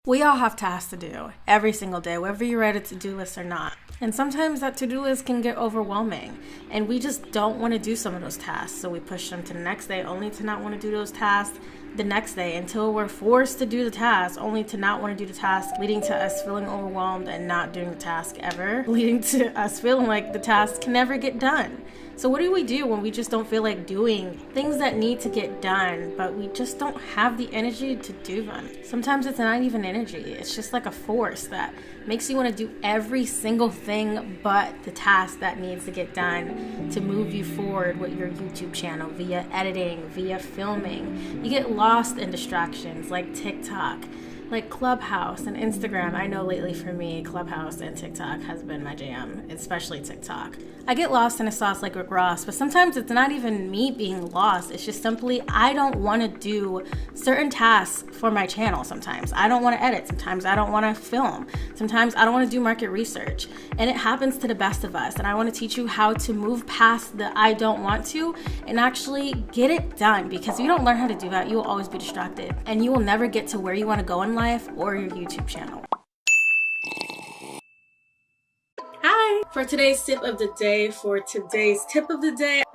We all have tasks to do every single day, whether you write a to-do list or not. And sometimes that to-do list can get overwhelming and we just don't want to do some of those tasks. So we push them to the next day only to not want to do those tasks the next day until we're forced to do the task only to not want to do the task, leading to us feeling overwhelmed and not doing the task ever, leading to us feeling like the task can never get done. So what do we do when we just don't feel like doing things that need to get done, but we just don't have the energy to do them? Sometimes it's not even energy. It's just like a force that makes you want to do every single thing but the task that needs to get done to move you forward with your YouTube channel via editing, via filming. You get lost in distractions like TikTok, like Clubhouse and Instagram. I know lately for me, Clubhouse and TikTok has been my jam, especially TikTok. I get lost in a sauce like Rick Ross, but sometimes it's not even me being lost. It's just simply I don't want to do certain tasks for my channel sometimes. I don't want to edit. Sometimes I don't want to film. Sometimes I don't want to do market research. And it happens to the best of us. And I want to teach you how to move past the I don't want to and actually get it done. Because if you don't learn how to do that, you will always be distracted. And you will never get to where you want to go in life or your YouTube channel. Hi! For today's tip of the day,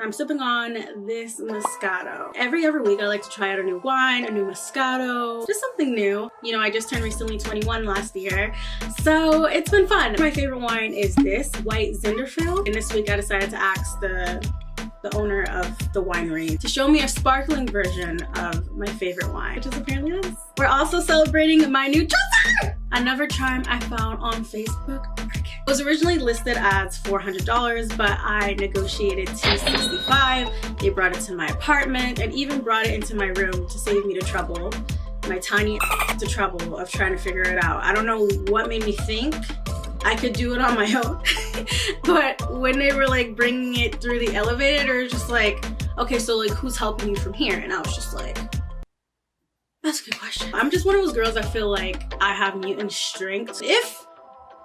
I'm sipping on this Moscato. Every other week I like to try out a new wine, a new Moscato, just something new. You know, I just turned recently 21 last year, so it's been fun. My favorite wine is this white Zinfandel, and this week I decided to ask the owner of the winery to show me a sparkling version of my favorite wine, which is apparently this. We're also celebrating my new juicer! Another charm I found on Facebook. It was originally listed as $400, but I negotiated $265. They brought it to my apartment and even brought it into my room to save me the trouble, my tiny the trouble of trying to figure it out. I don't know what made me think I could do it on my own. But when they were like bringing it through the elevator, they were just like, okay, so like who's helping you from here? And I was just like, that's a good question. I'm just one of those girls that feel like I have mutant strength. If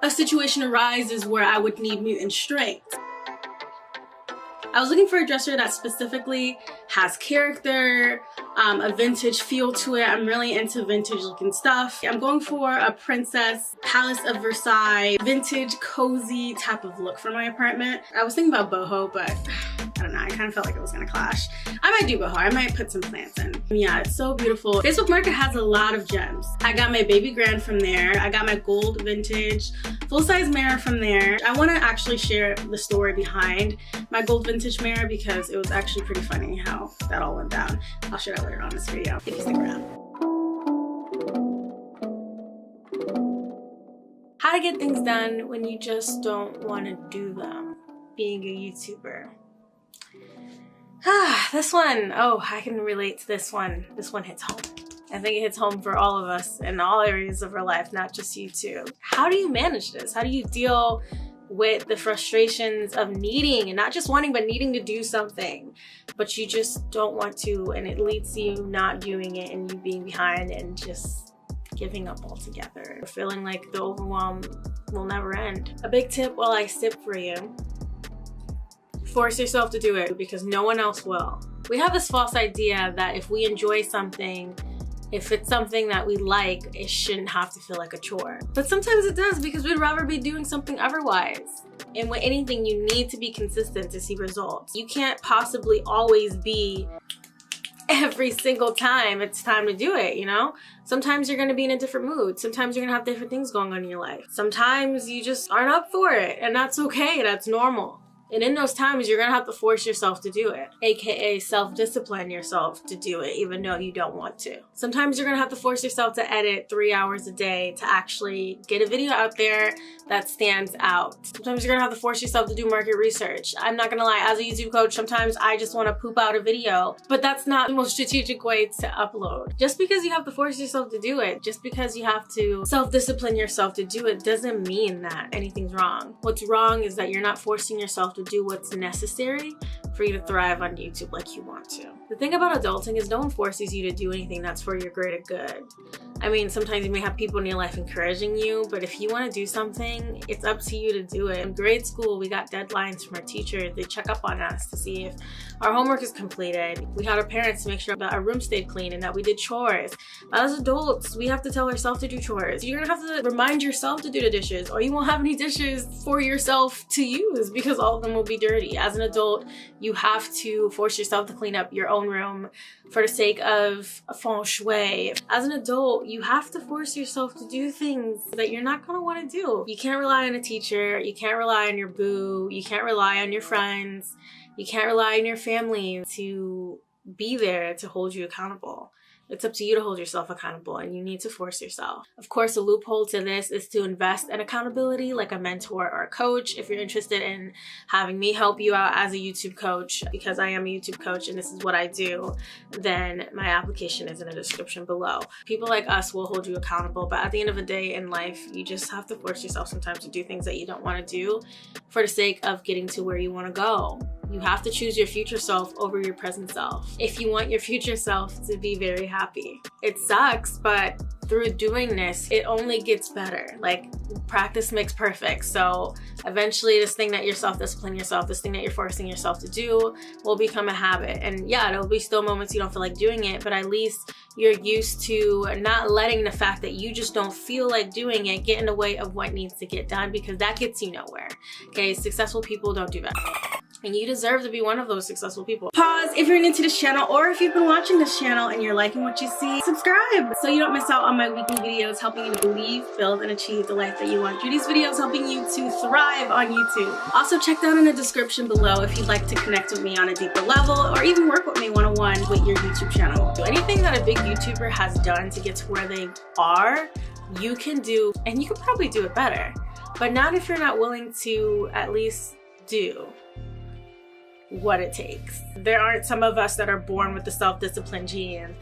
a situation arises where I would need mutant strength, I was looking for a dresser that specifically has character, a vintage feel to it. I'm really into vintage looking stuff. I'm going for a princess, Palace of Versailles, vintage, cozy type of look for my apartment. I was thinking about boho, but I don't know, I kind of felt like it was gonna clash. I might do boho, I might put some plants in. Yeah, it's so beautiful. Facebook Market has a lot of gems. I got my baby grand from there. I got my gold vintage full-size mirror from there. I wanna actually share the story behind my gold vintage mirror because it was actually pretty funny how that all went down. I'll share that later on in this video if you stick around. How to get things done when you just don't wanna do them, being a YouTuber. This one, oh, I can relate to this one. This one hits home. I think it hits home for all of us in all areas of our life, not just YouTube. How do you manage this? How do you deal with the frustrations of needing, and not just wanting, but needing to do something, but you just don't want to, and it leads to you not doing it and you being behind and just giving up altogether, feeling like the overwhelm will never end? A big tip while I sip for you: force yourself to do it because no one else will. We have this false idea that if we enjoy something, if it's something that we like, it shouldn't have to feel like a chore. But sometimes it does because we'd rather be doing something otherwise. And with anything, you need to be consistent to see results. You can't possibly always be every single time it's time to do it, you know? Sometimes you're gonna be in a different mood. Sometimes you're gonna have different things going on in your life. Sometimes you just aren't up for it, and that's okay, that's normal. And in those times, you're gonna have to force yourself to do it, aka self-discipline yourself to do it, even though you don't want to. Sometimes you're gonna have to force yourself to edit 3 hours a day to actually get a video out there that stands out. Sometimes you're gonna have to force yourself to do market research. I'm not gonna lie, as a YouTube coach, sometimes I just wanna poop out a video, but that's not the most strategic way to upload. Just because you have to force yourself to do it, just because you have to self-discipline yourself to do it, doesn't mean that anything's wrong. What's wrong is that you're not forcing yourself to do what's necessary for you to thrive on YouTube like you want to. The thing about adulting is no one forces you to do anything that's for your greater good. I mean, sometimes you may have people in your life encouraging you, but if you want to do something, it's up to you to do it. In grade school, we got deadlines from our teachers. They check up on us to see if our homework is completed. We had our parents to make sure that our room stayed clean and that we did chores. But as adults, we have to tell ourselves to do chores. You're gonna have to remind yourself to do the dishes, or you won't have any dishes for yourself to use because all of them will be dirty. As an adult, you have to force yourself to clean up your own room for the sake of feng shui. As an adult, you have to force yourself to do things that you're not gonna wanna do. You can't rely on a teacher, you can't rely on your boo, you can't rely on your friends, you can't rely on your family to be there to hold you accountable. It's up to you to hold yourself accountable, and you need to force yourself. Of course, a loophole to this is to invest in accountability like a mentor or a coach. If you're interested in having me help you out as a YouTube coach, because I am a YouTube coach and this is what I do, then my application is in the description below. People like us will hold you accountable, but at the end of the day in life, you just have to force yourself sometimes to do things that you don't want to do for the sake of getting to where you want to go. You have to choose your future self over your present self if you want your future self to be very happy. It sucks, but through doing this, it only gets better. Like, practice makes perfect. So eventually this thing that you're self-disciplining yourself, this thing that you're forcing yourself to do will become a habit. And yeah, there'll be still moments you don't feel like doing it, but at least you're used to not letting the fact that you just don't feel like doing it get in the way of what needs to get done, because that gets you nowhere. Okay, successful people don't do that. And you deserve to be one of those successful people. Pause if you're new to this channel, or if you've been watching this channel and you're liking what you see, subscribe so you don't miss out on my weekly videos helping you to believe, build, and achieve the life that you want. Do these videos helping you to thrive on YouTube. Also, check down in the description below if you'd like to connect with me on a deeper level, or even work with me one-on-one with your YouTube channel. So anything that a big YouTuber has done to get to where they are, you can do, and you can probably do it better. But not if you're not willing to at least do what it takes. There aren't some of us that are born with the self-discipline gene,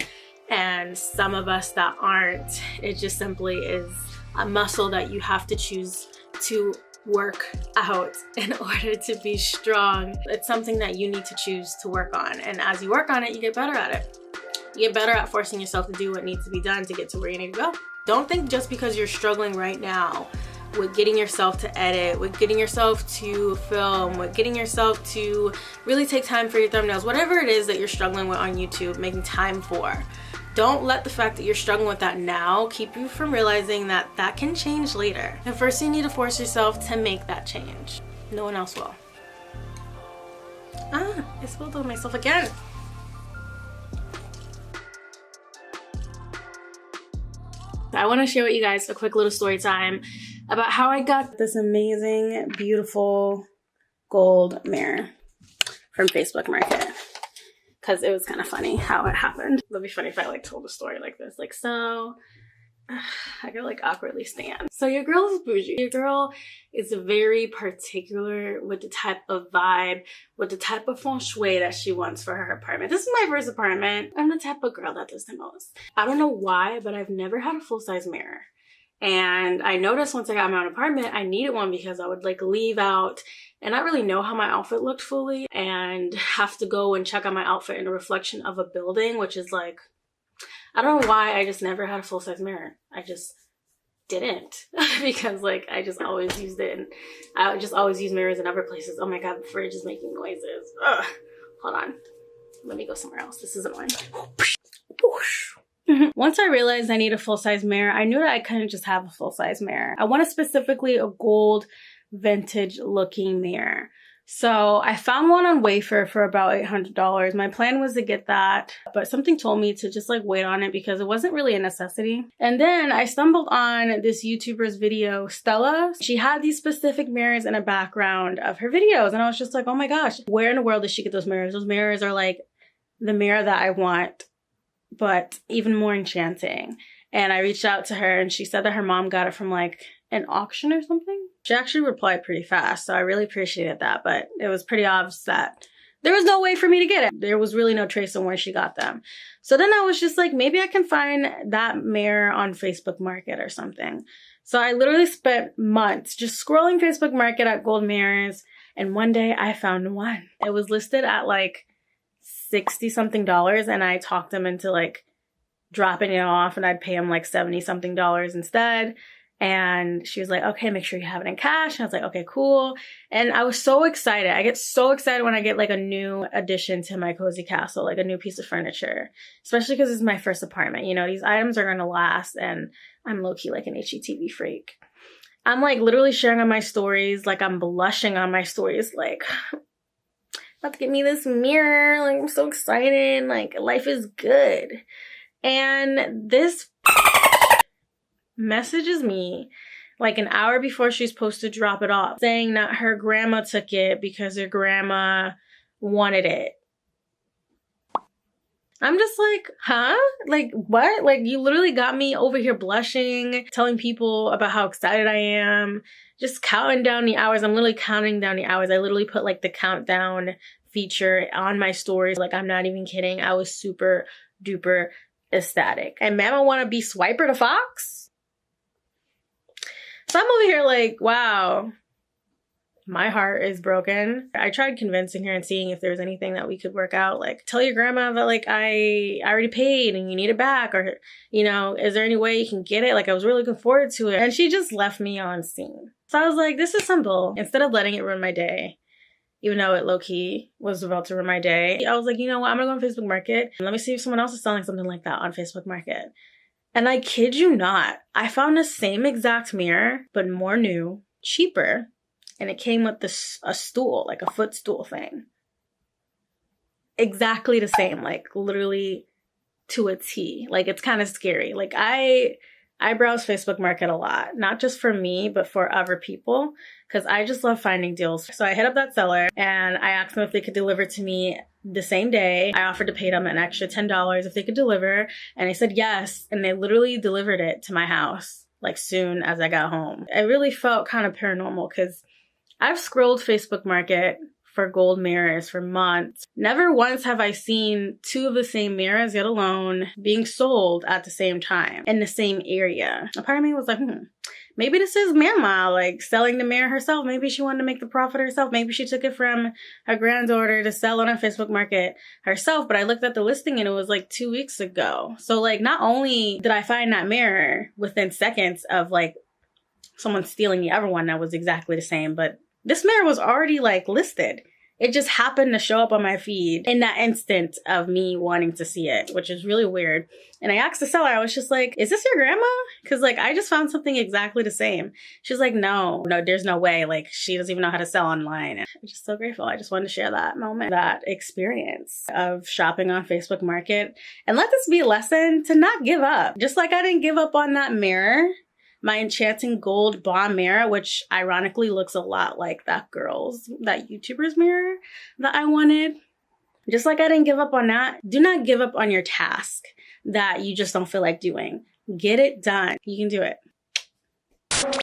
and some of us that aren't. It just simply is a muscle that you have to choose to work out in order to be strong. It's something that you need to choose to work on, and as you work on it, you get better at it. You get better at forcing yourself to do what needs to be done to get to where you need to go. Don't think just because you're struggling right now with getting yourself to edit, with getting yourself to film, with getting yourself to really take time for your thumbnails, whatever it is that you're struggling with on YouTube, making time for. Don't let the fact that you're struggling with that now keep you from realizing that that can change later. And first you need to force yourself to make that change. No one else will. I spilled on myself again. I want to share with you guys a quick little story time about how I got this amazing, beautiful gold mirror from Facebook Market. Because it was kind of funny how it happened. It'd be funny if I like told a story like this. Like, so I could like awkwardly stand. So your girl is bougie. Your girl is very particular with the type of vibe, with the type of feng shui that she wants for her apartment. This is my first apartment. I'm the type of girl that does the most. I don't know why, but I've never had a full-size mirror. And I noticed once I got my own apartment, I needed one because I would like leave out and not really know how my outfit looked fully and have to go and check out my outfit in a reflection of a building, which is like, I don't know why I just never had a full-size mirror. I just didn't because like I just always used it, and I would just always use mirrors in other places. Oh my god, the fridge is making noises. Ugh. Hold on. Let me go somewhere else. This is annoying. Once I realized I need a full-size mirror, I knew that I couldn't just have a full-size mirror. I wanted specifically a gold vintage looking mirror. So I found one on Wayfair for about $800. My plan was to get that, but something told me to just like wait on it because it wasn't really a necessity. And then I stumbled on this YouTuber's video, Stella. She had these specific mirrors in a background of her videos, and I was just like, oh my gosh, where in the world did she get those mirrors? Those mirrors are like the mirror that I want, but even more enchanting. And I reached out to her and she said that her mom got it from like an auction or something. She actually replied pretty fast, so I really appreciated that, but it was pretty obvious that there was no way for me to get it. There was really no trace on where she got them. So then I was just like, maybe I can find that mirror on Facebook Market or something. So I literally spent months just scrolling Facebook Market at gold mirrors, And one day I found one. It was listed at like $60 something, and I talked him into like dropping it off, and I'd pay him like $70 something instead. And she was like, okay, make sure you have it in cash. And I was like, okay, cool. And I was so excited. I get so excited when I get like a new addition to my cozy castle, like a new piece of furniture, especially because it's my first apartment. You know, these items are going to last, and I'm low-key like an HGTV freak. I'm like literally sharing on my stories, like I'm blushing on my stories, like about to get me this mirror. Like I'm so excited. Like life is good. And this messages me like an hour before she's supposed to drop it off, saying that her grandma took it because her grandma wanted it. I'm just like, huh? Like, what? Like, you literally got me over here blushing, telling people about how excited I am, just counting down the hours. I'm literally counting down the hours. I literally put like the countdown feature on my stories. Like, I'm not even kidding. I was super duper ecstatic. And mama want to be Swiper the Fox? So I'm over here like, wow, my heart is broken. I tried convincing her and seeing if there was anything that we could work out. Like, tell your grandma that like I already paid and you need it back, or, you know, is there any way you can get it? Like, I was really looking forward to it. And she just left me on scene. So I was like, this is simple. Instead of letting it ruin my day, even though it low-key was about to ruin my day, I was like, you know what? I'm gonna go on Facebook Market. Let me see if someone else is selling something like that on Facebook Market. And I kid you not, I found the same exact mirror, but more new, cheaper. And it came with a stool, like a footstool thing. Exactly the same, like literally to a T. Like, it's kind of scary. Like, I browse Facebook Market a lot, not just for me, but for other people, because I just love finding deals. So I hit up that seller and I asked them if they could deliver to me the same day. I offered to pay them an extra $10 if they could deliver, and they said yes, and they literally delivered it to my house like soon as I got home. It really felt kind of paranormal because I've scrolled Facebook Market for gold mirrors for months. Never once have I seen two of the same mirrors, yet alone, being sold at the same time in the same area. A part of me was like, maybe this is Mama, like selling the mirror herself. Maybe she wanted to make the profit herself. Maybe she took it from her granddaughter to sell it on Facebook Market herself. But I looked at the listing and it was like 2 weeks ago. So like, not only did I find that mirror within seconds of like someone stealing the other one that was exactly the same, but this mirror was already like listed. It just happened to show up on my feed in that instant of me wanting to see it, which is really weird. And I asked the seller, I was just like, is this your grandma? Because like, I just found something exactly the same. She's like, no, there's no way. Like, she doesn't even know how to sell online. And I'm just so grateful. I just wanted to share that moment, that experience of shopping on Facebook Market. And let this be a lesson to not give up. Just like I didn't give up on that mirror, my enchanting gold bomb mirror, which ironically looks a lot like that YouTuber's mirror that I wanted. Just like I didn't give up on that, do not give up on your task that you just don't feel like doing. Get it done. You can do it.